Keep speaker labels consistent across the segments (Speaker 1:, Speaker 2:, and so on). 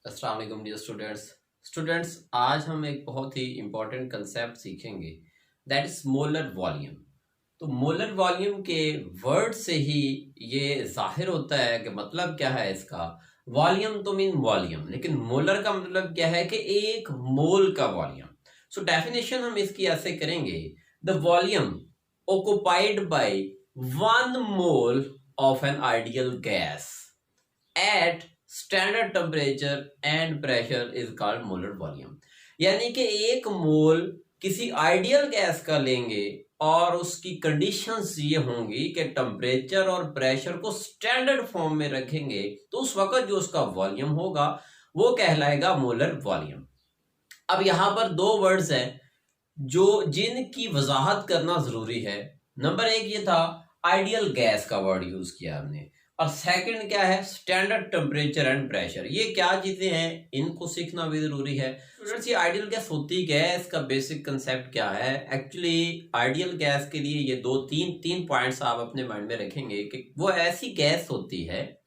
Speaker 1: अस्सलाम वालेकुम dear students आज हम एक बहुत ही इंपॉर्टेंट कंसेप्ट सीखेंगे दैट इज मोलर वॉल्यूम। तो मोलर वॉल्यूम के वर्ड से ही ये जाहिर होता है कि मतलब क्या है इसका। वॉल्यूम तो मीन वॉल्यूम, लेकिन मोलर का मतलब क्या है कि एक मोल का वॉल्यूम। सो डेफिनेशन हम इसकी ऐसे करेंगे, the volume occupied by 1 mole of an ideal gas at standard temperature and pressure is called molar volume. यानी कि एक मोल किसी आइडियल गैस का लेंगे और उसकी कंडीशंस ये होंगी कि टेम्परेचर और प्रेशर को स्टैंडर्ड फॉर्म में रखेंगे तो उस वक्त जो उसका वॉल्यूम होगा वो कहलाएगा मोलर वॉल्यूम। अब यहां पर दो वर्ड्स हैं जो जिनकी वजाहत करना जरूरी है। नंबर एक ये था आइडियल गैस का वर्ड यूज किया हमने, और सेकंड क्या है स्टैंडर्ड टेम्परेचर एंड प्रेशर। ये क्या चीजें हैं इनको सीखना भी जरूरी है। स्टूडेंट्स ये आइडियल गैस होती गैस का बेसिक कंसेप्ट क्या है। एक्चुअली आइडियल गैस के लिए ये तीन पॉइंट्स आप अपने माइंड में रखेंगे कि वो ऐसी गैस होती है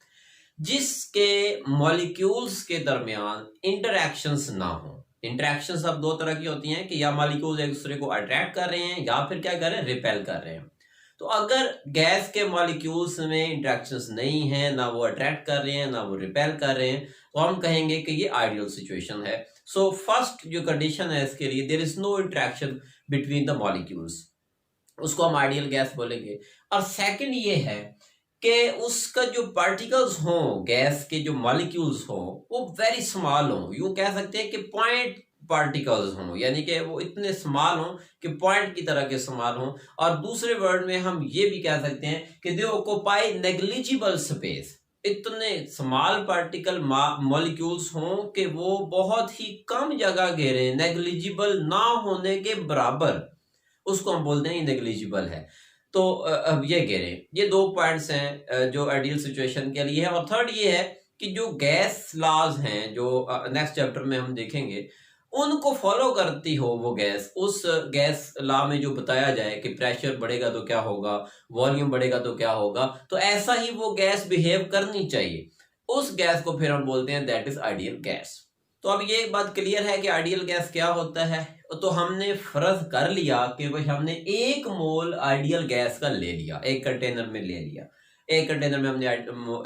Speaker 1: जिसके मॉलिक्यूल्स के दरमियान इंटरैक्शंस ना हो। इंटरैक्शंस अब दो तरह की होती हैं कि या मॉलिक्यूल्स एक दूसरे को अट्रैक्ट कर रहे हैं या फिर क्या कर रहे हैं रिपेल कर रहे हैं। तो अगर गैस के मॉलिक्यूल्स में इंटरेक्शंस नहीं है, ना वो अट्रैक्ट कर रहे हैं ना वो रिपेल कर रहे हैं, तो हम कहेंगे कि ये आइडियल सिचुएशन है। सो फर्स्ट जो कंडीशन है इसके लिए there is no interaction between the molecules, उसको हम आइडियल गैस बोलेंगे। और सेकंड ये है कि उसका जो पार्टिकल्स हों, गैस के जो मॉलिक्यूल्स हों वो वेरी स्मॉल हों। यूं कह सकते हैं कि पॉइंट पार्टिकल्स हों, यानी कि वो इतने स्मॉल हों कि पॉइंट की तरह के स्मॉल हों। और दूसरे वर्ड में हम ये भी कह सकते हैं कि दे ऑक्यूपाई नेग्लिजिबल स्पेस। इतने स्मॉल पार्टिकल मॉलिक्यूल्स हों कि वो बहुत ही कम जगह घेरे, नेग्लिजिबल ना होने के बराबर, उसको हम बोलते हैं नेग्लिजिबल है। तो अब ये घेरे, ये दो पॉइंट्स हैं जो आइडियल सिचुएशन के लिए है। और थर्ड ये है कि जो गैस लॉज हैं जो नेक्स्ट चैप्टर में हम देखेंगे उनको फॉलो करती हो वो गैस। उस गैस लॉ में जो बताया जाए कि प्रेशर बढ़ेगा तो क्या होगा, वॉल्यूम बढ़ेगा तो क्या होगा, तो ऐसा ही वो गैस बिहेव करनी चाहिए। उस गैस को फिर हम बोलते हैं दैट इज आइडियल गैस। तो अब ये बात क्लियर है कि आइडियल गैस क्या होता है। तो हमने फर्ज कर लिया कि भाई हमने 1 मोल आइडियल गैस का ले लिया, एक कंटेनर में ले लिया, एक कंटेनर में हमने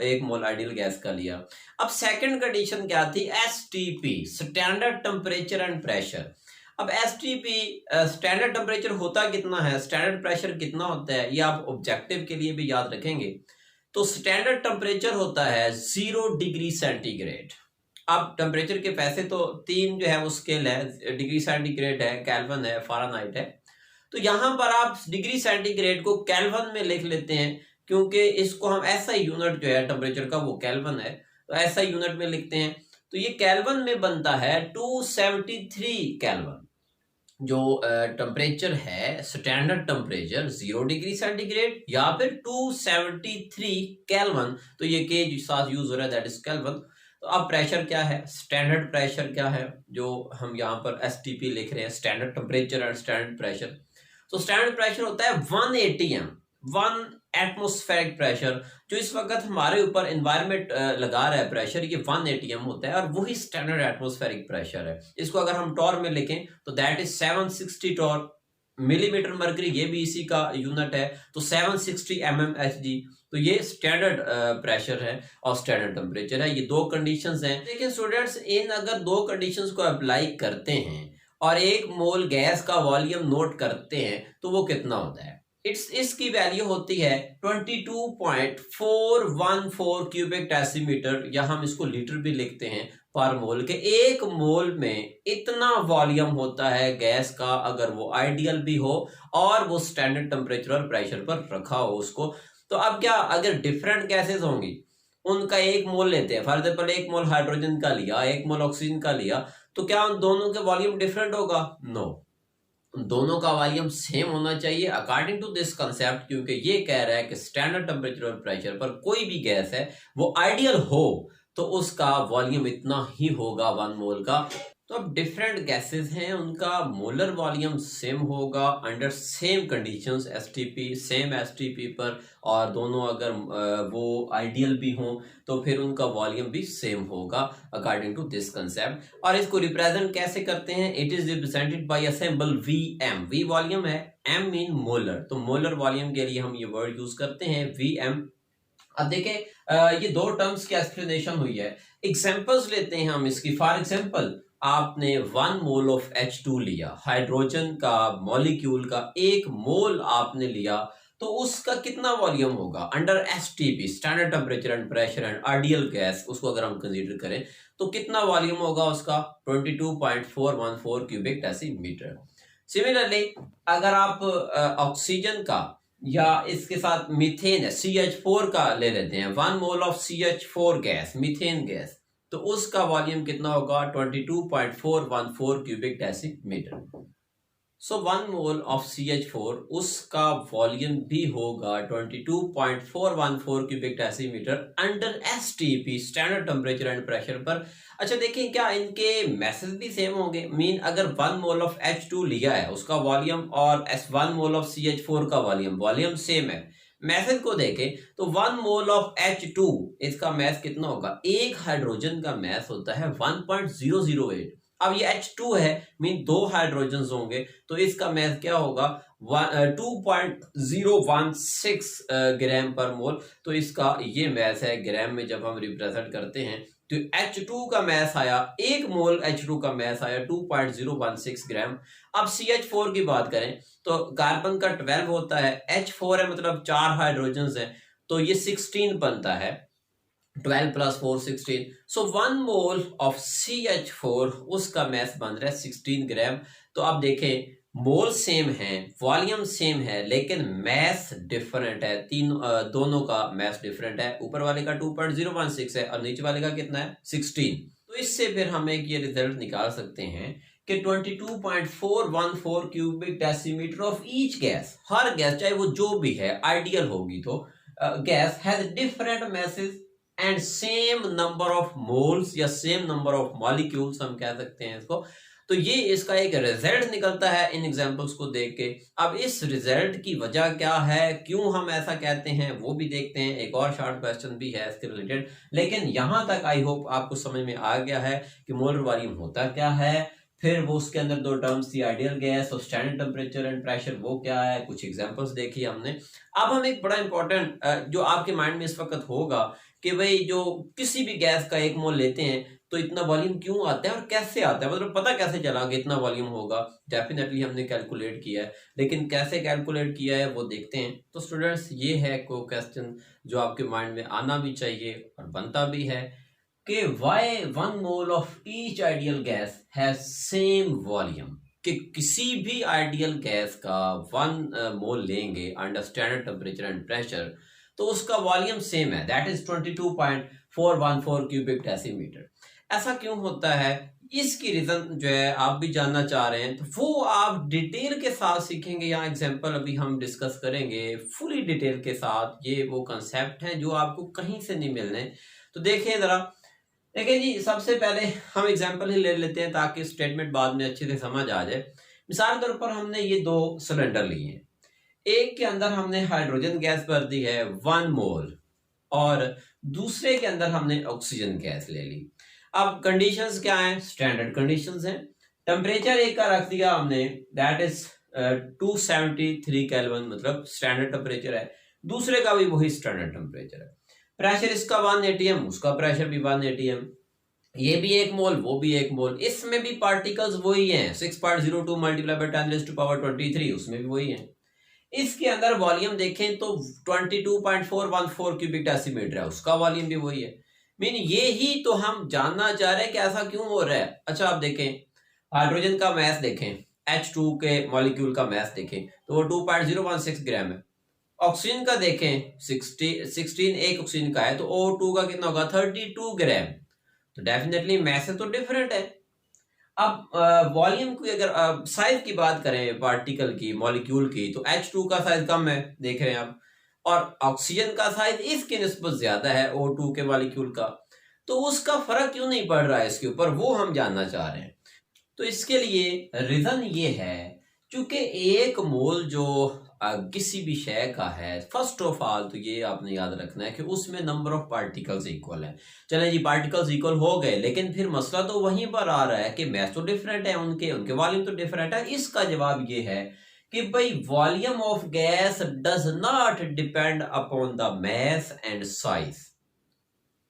Speaker 1: 1 मोल आइडियल गैस का लिया। अब सेकंड कंडीशन क्या थी, STP standard temperature and pressure. अब एसटीपी स्टैंडर्ड टेम्परेचर होता कितना है, स्टैंडर्ड प्रेशर कितना होता है, ये आप ऑब्जेक्टिव के लिए भी याद रखेंगे। तो स्टैंडर्ड टेम्परेचर होता है 0 डिग्री सेंटीग्रेड। अब टेम्परेचर के पैसे तो तीन जो है वो स्केल है, डिग्री सेंटीग्रेड है, केल्विन है, फ़ारेनहाइट है। तो यहां पर आप डिग्री सेंटीग्रेड को केल्विन में लिख लेते हैं क्योंकि इसको हम ऐसा यूनिट जो है टेम्परेचर का वो केल्विन है, तो ऐसा यूनिट में लिखते हैं। तो ये केल्विन में बनता है 273 केल्विन। जो टेम्परेचर है स्टैंडर्ड टेम्परेचर 0 डिग्री सेंटीग्रेड या फिर 273 केल्विन, तो ये के साथ यूज हो रहा है दैट इज केल्विन। तो अब प्रेशर क्या है, स्टैंडर्ड प्रेशर क्या है जो हम यहाँ पर एसटीपी लिख रहे हैं, standard temperature and standard pressure. तो स्टैंडर्ड प्रेशर होता है 1 एटीएम, 1 एटमोस्फेरिक प्रेशर। जो इस वक्त हमारे ऊपर एनवायरमेंट लगा रहा है प्रेशर, ये 1 एटीएम होता है और वही स्टैंडर्ड एटमोस्फेरिक प्रेशर है। इसको अगर हम टॉर में लिखें तो that is 760 torr. Millimetre mercury ये भी इसी का यूनिट है, तो 760 mmHg। तो ये स्टैंडर्ड प्रेशर है और स्टैंडर्ड टेम्परेचर है। ये दो कंडीशंस हैं। लेकिन स्टूडेंट्स इन अगर दो कंडीशंस को अप्लाई करते हैं और 1 मोल गैस का वॉल्यूम नोट करते हैं तो वो कितना होता है, इसकी वैल्यू होती है 22.414 क्यूबिक डेसीमीटर, या हम इसको लीटर भी लिखते हैं पर मोल के। 1 मोल में इतना वॉल्यूम होता है गैस का अगर वो आइडियल भी हो और वो स्टैंडर्ड टेम्परेचर और प्रेशर पर रखा हो उसको। तो अब क्या अगर डिफरेंट गैसेस होंगी उनका 1 मोल लेते हैं, फॉर एग्जाम्पल 1 मोल हाइड्रोजन का लिया, 1 मोल ऑक्सीजन का लिया, तो क्या उन दोनों के वॉल्यूम डिफरेंट होगा? नो, दोनों का वॉल्यूम सेम होना चाहिए अकॉर्डिंग टू दिस कंसेप्ट, क्योंकि ये कह रहा है कि स्टैंडर्ड टेम्परेचर और प्रेशर पर कोई भी गैस है वो आइडियल हो तो उसका वॉल्यूम इतना ही होगा 1 मोल का। तो अब डिफरेंट गैसेस हैं, उनका मोलर वॉल्यूम सेम होगा under same conditions, STP same STP पर, और दोनों अगर वो आइडियल भी हों तो फिर उनका वॉल्यूम भी सेम होगा अकॉर्डिंग टू दिस कंसेप्ट। और इसको रिप्रेजेंट कैसे करते हैं? It is represented by a symbol VM. V volume है, एम मीन मोलर, तो मोलर वॉल्यूम के लिए हम ये वर्ड यूज करते हैं वीएम। अब देखें ये दो टर्म्स की एक्सप्लेनेशन हुई है, एग्जांपल्स लेते हैं हम इसकी। फॉर एग्जांपल आपने 1 मोल ऑफ H2 लिया, हाइड्रोजन का मॉलिक्यूल का 1 मोल आपने लिया, तो उसका कितना वॉल्यूम होगा under STP, standard temperature and pressure and ideal gas, उसको अगर हम कंसीडर करें तो कितना वॉल्यूम होगा उसका? 22.414 क्यूबिक डेसीमीटर। सिमिलरली अगर आप ऑक्सीजन का या इसके साथ मीथेन है, CH4 का ले लेते हैं, 1 mole of CH4 gas, methane gas, तो उसका वॉल्यूम कितना होगा? 22.414 cubic decimetre. So 1 mole of CH4 उसका वॉल्यूम भी होगा 22.414 cubic decimetre under STP, standard temperature and pressure पर। अच्छा देखें, क्या इनके मैसेज भी सेम होंगे? मीन अगर 1 मोल ऑफ H2 लिया है उसका वॉल्यूम और 1 मोल ऑफ CH4 का वॉल्यूम सेम है। मैसेज को देखें तो 1 मोल ऑफ H2 इसका मैस कितना होगा? एक हाइड्रोजन का मैस होता है 1.008। अब ये H2 है, मीन 2 हाइड्रोजन होंगे, तो इसका मैस क्या होगा? 2.016 ग्राम पर मोल। तो इसका ये मैस है, ग्राम में जब हम रिप्रेजेंट करते हैं तो H2 का मैस आया, 1 मोल H2 का मैस आया 2.016 ग्राम। अब CH4 की बात करें तो कार्बन का 12 होता है, H4 है मतलब 4 हाइड्रोजन है, तो ये 16 बनता है, 12 + 4 16। सो 1 मोल ऑफ CH4 उसका मैस बन रहा है 16 ग्राम। तो आप देखें मोल सेम है, वॉल्यूम सेम है, लेकिन मैस डिफरेंट है। दोनों का मैस डिफरेंट है, ऊपर वाले का 2.016 है और नीचे वाले का कितना है? 16। तो इससे फिर हम एक ये रिजल्ट निकाल सकते हैं कि 22.414 cubic decimetre of each gas, her gas चाहे वो जो भी है आइडियल होगी तो gas has different message and same number of moles या सेम नंबर ऑफ मॉलिक्यूल्स हम कह सकते हैं इसको। तो ये इसका एक रिजल्ट निकलता है इन एग्जांपल्स को देख के। अब इस रिजल्ट की वजह क्या है, क्यों हम ऐसा कहते हैं, वो भी देखते हैं। एक और शॉर्ट क्वेश्चन भी है इसके रिलेटेड, लेकिन यहां तक आई होप आपको समझ में आ गया है कि मोलर वॉल्यूम होता क्या है, फिर वो उसके अंदर दो टर्म्स थी, आइडियल गैस और स्टैंडर्ड टेम्परेचर एंड प्रेशर, वो क्या है, कुछ एग्जांपल्स देखी हमने। अब हम एक बड़ा इंपॉर्टेंट जो आपके माइंड में इस वक्त होगा कि भाई जो किसी भी गैस का 1 मोल लेते हैं तो इतना वॉल्यूम क्यों आता है और कैसे आता है, मतलब पता कैसे चला कि इतना वॉल्यूम होगा? डेफिनेटली हमने कैलकुलेट किया है, लेकिन कैसे कैलकुलेट किया है वो देखते हैं। तो स्टूडेंट्स ये है को क्वेश्चन जो आपके माइंड में आना भी चाहिए और बनता भी है कि why 1 mole of each ideal gas has same volume. कि किसी भी आइडियल गैस का 1 मोल लेंगे under standard temperature and pressure तो उसका वॉल्यूम सेम है, दैट इज 22.414 क्यूबिक डेसीमीटर। ऐसा क्यों होता है, इसकी रीजन जो है आप भी जानना चाह रहे हैं, तो वो आप डिटेल के साथ सीखेंगे। यहाँ एग्जांपल अभी हम डिस्कस करेंगे फुली डिटेल के साथ। ये वो कंसेप्ट हैं जो आपको कहीं से नहीं मिलने। तो देखिए जरा, देखिए जी, सबसे पहले हम एग्जांपल ही ले लेते हैं ताकि स्टेटमेंट बाद में अच्छे से समझ आ जाए। मिसाल के तौर पर हमने ये 2 सिलेंडर लिए हैं, एक के अंदर हमने हाइड्रोजन गैस भर दी है 1 मोल और दूसरे के अंदर हमने ऑक्सीजन गैस ले ली। अब कंडीशंस क्या हैं? स्टैंडर्ड कंडीशंस हैं। टेम्परेचर एक का रख दिया हमने, दैट इज 273 केल्विन, मतलब स्टैंडर्ड टेम्परेचर है। दूसरे का भी वही स्टैंडर्ड टेम्परेचर है। प्रेशर इसका 1 atm, उसका प्रेशर भी 1 atm। ये भी 1 मोल, वो भी 1 मोल, इसमें भी पार्टिकल्स वही हैं, 6.02 मल्टीप्लाई बाय 10⁻23, उसमें भी वही है। इसके अंदर वॉल्यूम देखें तो 22.414 क्यूबिक डेसीमीटर है, उसका वॉल्यूम भी वही है। मीन ये ही तो हम जानना चाह रहे हैं कि ऐसा क्यों हो रहा है। अच्छा आप देखें, हाइड्रोजन का मैस देखें, H2 के मॉलिक्यूल का मैस देखें तो वो 2.016 ग्राम है। ऑक्सीजन का देखें 16 एक ऑक्सीजन का है, तो O2 का कितना होगा? 32 ग्राम। तो डेफिनेटली मैस तो डिफरेंट है। अब वॉल्यूम की अगर साइज की बात करें पार्टिकल की, मॉलिक्यूल की, तो H2 का साइज कम है, देख रहे हैं आप, और ऑक्सीजन का साइज इसकी निस्बत ज्यादा है O2 के मॉलिक्यूल का। तो उसका फर्क क्यों नहीं पड़ रहा है इसके ऊपर, वो हम जानना चाह रहे हैं। तो इसके लिए रीजन ये है, क्योंकि एक मोल जो किसी भी शय का है, फर्स्ट ऑफ ऑल तो ये आपने याद रखना है कि उसमें नंबर ऑफ पार्टिकल्स इक्वल है। चले जी, पार्टिकल्स इक्वल हो गए, लेकिन फिर मसला तो वहीं पर आ रहा है कि मैस तो डिफरेंट है, उनके वॉल्यूम तो डिफरेंट है। इसका जवाब ये है कि भाई volume of gas does not depend upon the mass and size.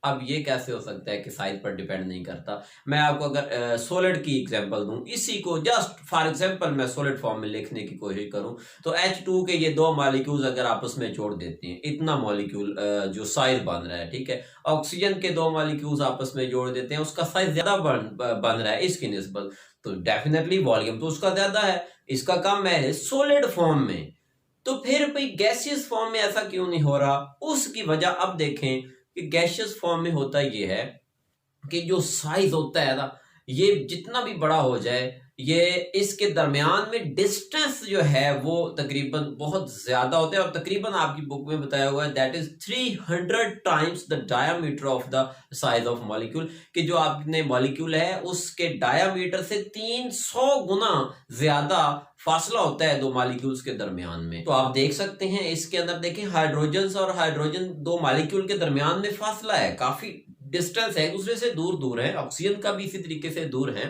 Speaker 1: अब ये कैसे हो सकता है कि साइज पर डिपेंड नहीं करता? मैं आपको अगर सॉलिड की एग्जांपल दूं, इसी को जस्ट फॉर एग्जांपल मैं सॉलिड फॉर्म में लिखने की कोशिश करूं, तो H2 के ये दो मॉलिक्यूल्स अगर आपस में जोड़ देते हैं, इतना मॉलिक्यूल जो साइज बन रहा है, ठीक है। ऑक्सीजन के दो मॉलिक्यूल्स आपस में जोड़ देते हैं, उसका साइज ज्यादा बन रहा है इसकी निस्बत, तो डेफिनेटली वॉल्यूम तो उसका ज्यादा है, इसका कम है सॉलिड फॉर्म में। तो फिर भाई गैसियस फॉर्म में ऐसा क्यों नहीं हो रहा? उसकी वजह अब देखें कि गैसियस फॉर्म में होता ये है कि जो साइज होता है ना, ये जितना भी बड़ा हो जाए, ये इसके दरमियान में डिस्टेंस जो है वो तकरीबन बहुत ज्यादा होता है, और तकरीबन आपकी बुक में बताया हुआ है that is 300 times the diameter of the size of molecule, कि जो आपने मॉलिक्यूल है उसके डायामीटर से 300 गुना ज्यादा फासला होता है दो मॉलिक्यूल्स के दरमियान में। तो आप देख सकते हैं इसके अंदर, देखें हाइड्रोजन और हाइड्रोजन दो मॉलिक्यूल के दरमियान में फासला है, काफी डिस्टेंस है, एक दूसरे से दूर दूर है, ऑक्सीजन का भी इसी तरीके से दूर है।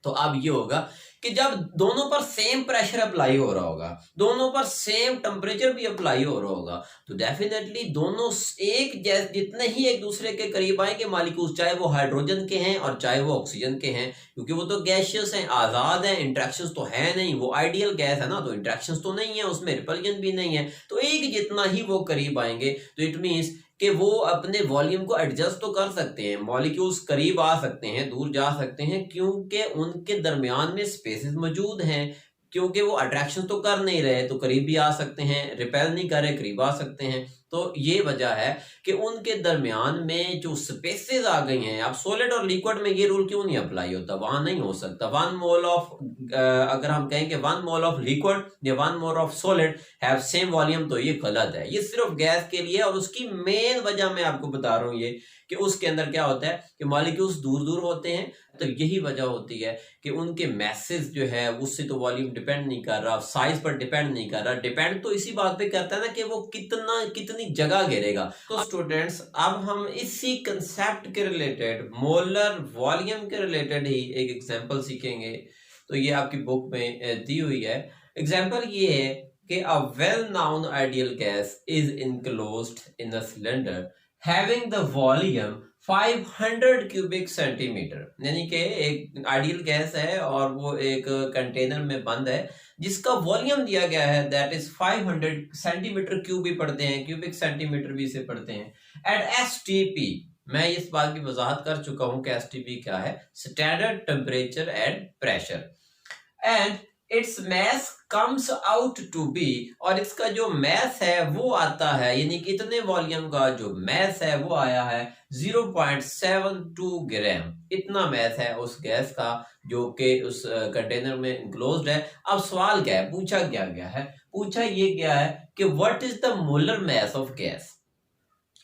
Speaker 1: तो अब ये होगा कि जब दोनों पर सेम प्रेशर अप्लाई हो रहा होगा, दोनों पर सेम टेम्परेचर भी अप्लाई हो रहा होगा, तो डेफिनेटली दोनों एक जैसे जितने ही एक दूसरे के करीब आएंगे मॉलिक्यूल्स, चाहे वो हाइड्रोजन के हैं और चाहे वो ऑक्सीजन के हैं, क्योंकि वो तो गैसियस हैं, आजाद हैं, इंट्रैक्शंस तो है नहीं, वो आइडियल गैस है ना, तो इंट्रैक्शंस तो नहीं है उसमें, रिपल्जन भी नहीं है, तो एक जितना ही वो करीब आएंगे, तो इट मीन्स कि वो अपने वॉल्यूम को एडजस्ट तो कर सकते हैं, मॉलिक्यूल्स करीब आ सकते हैं, दूर जा सकते हैं, क्योंकि उनके दरमियान में स्पेसेस मौजूद हैं, क्योंकि वो अट्रैक्शन तो कर नहीं रहे, तो करीब भी आ सकते हैं, रिपेल नहीं कर रहे, करीब आ सकते हैं। तो ये वजह है कि उनके दरमियान में जो स्पेसेस आ गई हैं। अब सॉलिड और लिक्विड में ये रूल क्यों नहीं अप्लाई होता? वहां नहीं हो सकता। वन मोल ऑफ अगर हम कहें कि वन मोल ऑफ लिक्विड या one mole of solid have same volume, तो ये गलत है, ये सिर्फ गैस के लिए। और उसकी मेन वजह मैं आपको बता रहा हूँ ये कि उसके अंदर क्या होता है कि मॉलिक्यूल्स दूर दूर होते हैं, तो यही वजह होती है कि उनके मैसेज जो है उससे तो वॉल्यूम डिपेंड नहीं कर रहा, साइज पर डिपेंड नहीं कर रहा, डिपेंड तो इसी बात पे करता है ना कि वो कितनी जगह घेरेगा। तो स्टूडेंट्स, अब हम इसी कंसेप्ट के रिलेटेड, मोलर वॉल्यूम के रिलेटेड ही एक एग्जांपल सीखेंगे। तो ये आपकी बुक में दी हुई है। एग्जांपल ये है कि a well known ideal gas is enclosed in a cylinder having the volume 500 cubic centimetre, यानी कि एक आइडियल गैस है और वो एक कंटेनर में बंद है जिसका वॉल्यूम दिया गया है दैट इज 500 सेंटीमीटर क्यूब भी पढ़ते हैं, क्यूबिक सेंटीमीटर भी इसे पढ़ते हैं। एट एसटीपी, मैं इस बात की वजाहत कर चुका हूं कि एसटीपी क्या है, standard temperature and pressure, and its mass comes out to be, और इसका जो मैस है वो आता है, यानी कि इतने वॉल्यूम का जो मैस है वो आया है 0.72 ग्राम। इतना मैस है उस गैस का जो कि उस कंटेनर में इनक्लोज्ड है। अब सवाल क्या है, पूछा क्या गया है? पूछा ये गया है कि what is the molar mass of gas.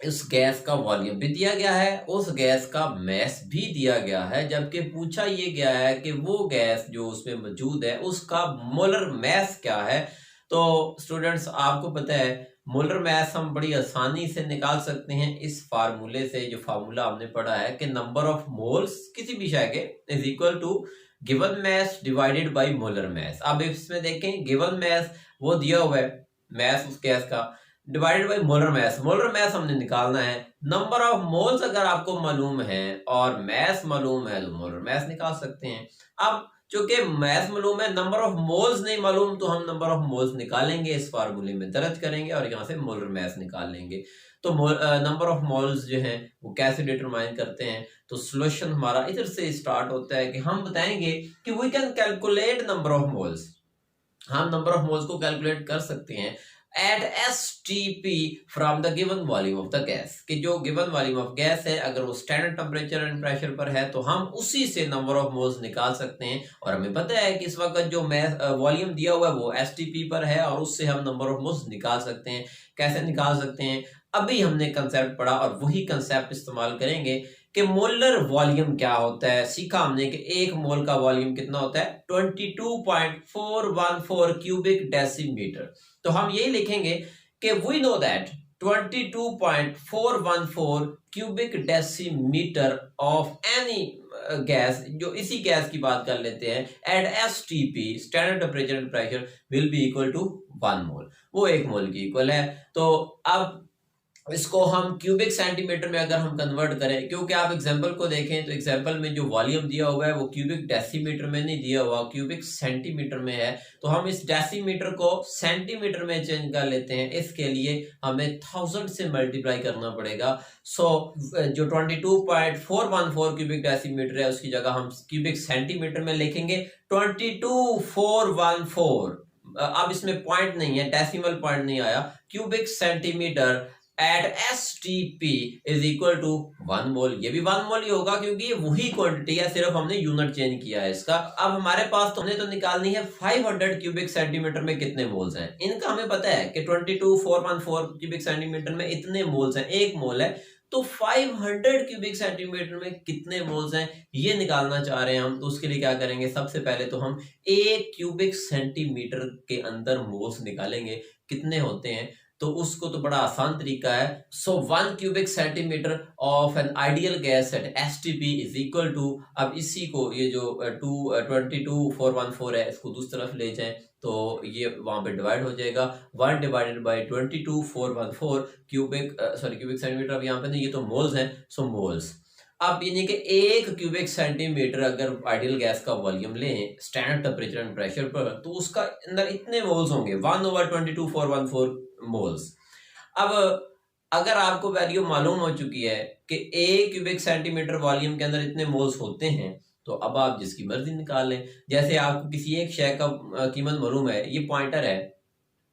Speaker 1: इस गैस का वॉल्यूम भी दिया गया है, उस गैस का मैस भी दिया गया है, जबकि पूछा ये गया है कि वो गैस जो उसमें मौजूद है उसका मोलर मैस क्या है। तो स्टूडेंट्स, आपको पता है मोलर मैस हम बड़ी आसानी से निकाल सकते हैं इस फार्मूले से, जो फार्मूला हमने पढ़ा है कि नंबर ऑफ मोल्स किसी भी शय के is equal to given mass divided by molar mass. अब इसमें देखें, गिवन मैस वो दिया हुआ है, मैस उस गैस का, divided by molar mess. Molar mass हमने निकालना है। नंबर ऑफ मोल्स अगर आपको मालूम है और मैस मालूम है तो मोलर मैस निकाल सकते हैं। अब चूंकि मैस मालूम है, नंबर ऑफ मोल्स नहीं मालूम, तो हम नंबर ऑफ मोल्स निकालेंगे, इस फार्मूले में दर्ज करेंगे और यहाँ से मोलर मैस निकाल लेंगे। तो नंबर ऑफ मोल्स जो हैं वो कैसे डिटरमाइन करते हैं? तो सॉल्यूशन हमारा इधर से स्टार्ट होता है कि हम बताएंगे कि we can calculate number of moles. हम नंबर ऑफ मोल्स को कैलकुलेट कर सकते हैं at STP from the given volume of the gas, कि जो गिवन वॉल्यूम ऑफ गैस है अगर वो स्टैंडर्ड टेम्परेचर एंड प्रेशर पर है तो हम उसी से नंबर ऑफ मोल्स निकाल सकते हैं। और हमें पता है कि इस वक्त जो वॉल्यूम दिया हुआ है वो STP पर है और उससे हम नंबर ऑफ मोल्स निकाल सकते हैं। कैसे निकाल सकते हैं? अभी हमने कंसेप्ट पढ़ा और वही कंसेप्ट इस्तेमाल करेंगे कि मोलर वॉल्यूम क्या होता है, सीखा हमने कि एक मोल का वॉल्यूम कितना होता है 22.414 क्यूबिक डेसीमीटर। तो हम यही लिखेंगे कि we know that 22.414 cubic decimetre of any gas, जो इसी गैस की बात कर लेते हैं, at STP standard temperature and pressure will be equal to 1 mole, वो 1 मोल की इक्वल है। तो अब इसको हम क्यूबिक सेंटीमीटर में अगर हम कन्वर्ट करें, क्योंकि आप एग्जांपल को देखें तो एग्जांपल में जो वॉल्यूम दिया हुआ है वो क्यूबिक डेसीमीटर में नहीं दिया हुआ, क्यूबिक सेंटीमीटर में है। तो हम इस डेसीमीटर को सेंटीमीटर में चेंज कर लेते हैं, इसके लिए हमें 1000 से मल्टीप्लाई करना पड़ेगा। सो जो 22.414 क्यूबिक डेसीमीटर है उसकी जगह हम क्यूबिक सेंटीमीटर में लिखेंगे 22414। अब इसमें पॉइंट नहीं है, डेसिमल पॉइंट नहीं आया, cubic centimetre at STP is equal to 1 mole. ये भी 1 मोल ही होगा क्योंकि ये वही क्वांटिटी है, सिर्फ हमने यूनिट चेंज किया है इसका। अब हमारे पास तो हमने तो निकालनी है 500 क्यूबिक सेंटीमीटर में कितने मोल्स हैं। इनका हमें पता है कि 22414 क्यूबिक सेंटीमीटर में इतने मोल्स हैं, 1 मोल है। तो 500 क्यूबिक सेंटीमीटर में कितने मोल्स हैं ये निकालना चाह रहे हैं हम। तो उसके लिए क्या करेंगे, सबसे पहले तो हम 1 क्यूबिक सेंटीमीटर के अंदर मोल्स निकालेंगे कितने होते हैं। तो उसको तो बड़ा आसान तरीका है। So 1 cubic centimetre of an ideal gas at STP is equal to, अब इसी को ये जो 22414 है इसको दूसरी तरफ ले जाएं तो ये वहां पे डिवाइड हो जाएगा, 1 डिवाइडेड बाय 22414 क्यूबिक सेंटीमीटर। अब यहाँ पे ये तो मोल्स हैं, सो मोल्स। अब यानी कि 1 क्यूबिक सेंटीमीटर अगर आइडियल गैस का वॉल्यूम लें स्टैंडर्ड टेम्परेचर एंड प्रेशर पर, तो उसका अंदर इतने मोल्स होंगे 1/22414 मोल्स। अब अगर आपको वैल्यू मालूम हो चुकी है कि 1 क्यूबिक सेंटीमीटर वॉल्यूम के अंदर इतने मोल्स होते हैं, तो अब आप जिसकी मर्जी निकाल लें। जैसे आपको किसी एक शय का कीमत मालूम है, ये पॉइंटर है,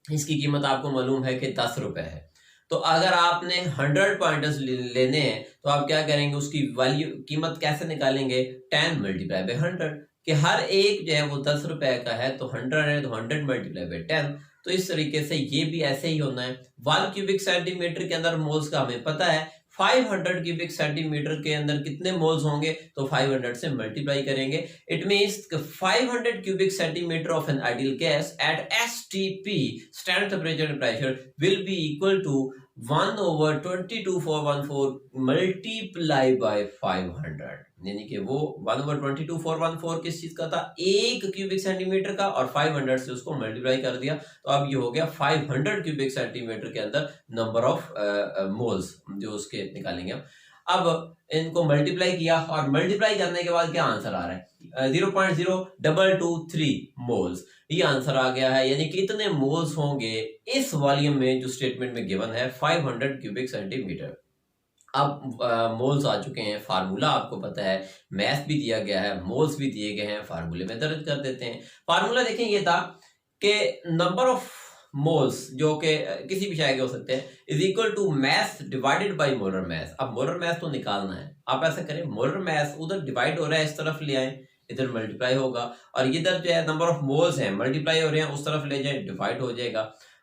Speaker 1: इसकी कीमत आपको मालूम है कि 10 रुपए है। तो अगर आपने 100 पॉइंटर्स लेने हैं तो आप क्या करेंगे, उसकी वैल्यू कीमत कैसे निकालेंगे, 10 मल्टीप्लाई बाय 100, कि हर एक जो है वो 10 रुपए का है, तो 100 है तो 100 मल्टीप्लाई बाय 10। तो इस तरीके से ये भी ऐसे ही होना है। 1 क्यूबिक सेंटीमीटर के अंदर मोल्स का हमें पता है, 500 क्यूबिक सेंटीमीटर के अंदर कितने मोल्स होंगे, तो 500 से मल्टीप्लाई करेंगे। It means 500 cubic centimetre of an ideal gas at STP standard temperature and pressure will be equal to 1/22414 multiply by 500, यानी कि वो 1/22414 किस चीज का था, 1 क्यूबिक सेंटीमीटर का, और 500 से उसको मल्टीप्लाई कर दिया। तो अब ये हो गया 500 क्यूबिक सेंटीमीटर के अंदर नंबर ऑफ मोल्स जो उसके निकालेंगे। अब इनको मल्टीप्लाई किया और मल्टीप्लाई करने के बाद क्या आंसर आ रहा है, 0.0223 मोल्स, ये आंसर आ गया है। यानी कि इतने मोल्स होंगे इस वॉल्यूम में जो स्टेटमेंट में गिवन है 500 क्यूबिक सेंटीमीटर। अब मोल्स आ चुके हैं, फार्मूला आपको पता है, मैथ भी दिया गया है, मोल्स भी दिए गए हैं, फार्मूले में दर्ज कर देते हैं। फार्मूला देखें ये था कि नंबर ऑफ मोल्स जो कि किसी भी शय के हो सकते हैं is equal to mass divided by molar mass. अब मोलर मैस तो निकालना है, आप ऐसा करें, मोलर मैस उधर डिवाइड हो रहा है, इस तरफ ले आए, इधर मल्टीप्लाई होगा, और इधर जो है नंबर ऑफ मोल्स हैं मल्टीप्लाई हो रहे हैं, उस तरफ ले जाए, डिवाइड हो जाएगा।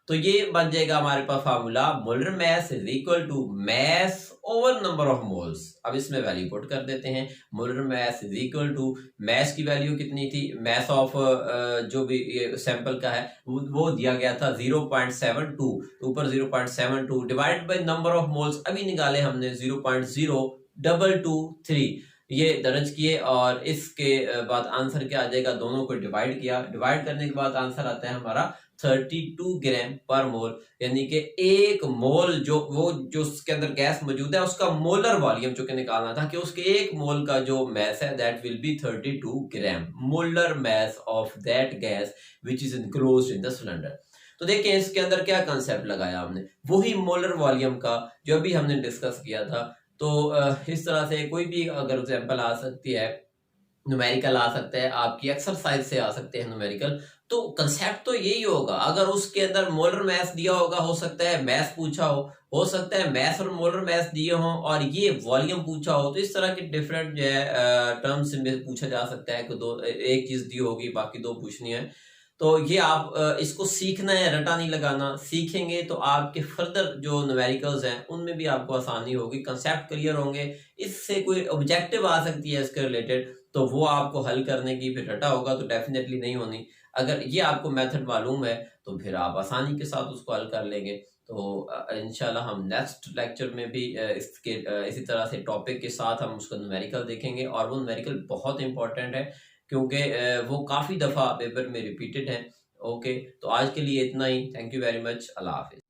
Speaker 1: तो ये बन जाएगा हमारे पास formula, molar mass is equal to mass over number of moles. अब इसमें वैल्यू पुट कर देते हैं, molar mass is equal to mass की वैल्यू कितनी थी, मैस ऑफ जो भी सैंपल का है वो दिया गया था 0.72, ऊपर 0.72 divide by number of moles अभी निकाले हमने 0.0223, ये दर्ज किए, और इसके बाद आंसर क्या आ जाएगा, दोनों को डिवाइड किया, डिवाइड करने के बाद आंसर आता है हमारा 32 ग्राम पर मोल। यानी कि 1 मोल जो उसके अंदर गैस मौजूद है उसका मोलर वॉल्यूम जो कि निकालना था, कि उसके 1 मोल का जो मैस है that will be 32 gram, molar mass of that gas which is enclosed in the cylinder. तो देखिए इसके अंदर क्या कंसेप्ट लगाया हमने, वही मोलर वॉल्यूम का जो अभी हमने डिस्कस किया था। तो इस तरह से कोई भी अगर एग्जांपल आ सकती है, न्यूमेरिकल आ सकता है, आपकी एक्सरसाइज से आ सकते हैं न्यूमेरिकल, तो कंसेप्ट तो यही होगा। अगर उसके अंदर मोलर मैस दिया होगा, हो सकता है मैस पूछा हो सकता है मैस और मोलर मैस दिए हों और ये वॉल्यूम पूछा हो, तो इस तरह के डिफरेंट जो है टर्म्स में पूछा जा सकता है कि एक चीज दी होगी बाकी 2 पूछनी है। तो ये आप इसको सीखना है, रटा नहीं लगाना। सीखेंगे तो आपके फर्दर जो न्यूमेरिकल्स हैं उनमें भी आपको आसानी होगी, कंसेप्ट क्लियर होंगे। इससे कोई ऑब्जेक्टिव आ सकती है इसके रिलेटेड, तो वो आपको हल करने की फिर रटा होगा तो डेफिनेटली नहीं होनी। अगर ये आपको मेथड मालूम है तो फिर आप आसानी के साथ उसको हल कर लेंगे। तो इंशाल्लाह हम नेक्स्ट लेक्चर में भी इसी तरह से टॉपिक के साथ हम उसका न्यूमेरिकल देखेंगे, और वो न्यूमेरिकल बहुत इंपॉर्टेंट है क्योंकि वो काफ़ी दफ़ा पेपर में रिपीटेड है। ओके, तो आज के लिए इतना ही। Thank you very much. अल्लाह हाफिज़।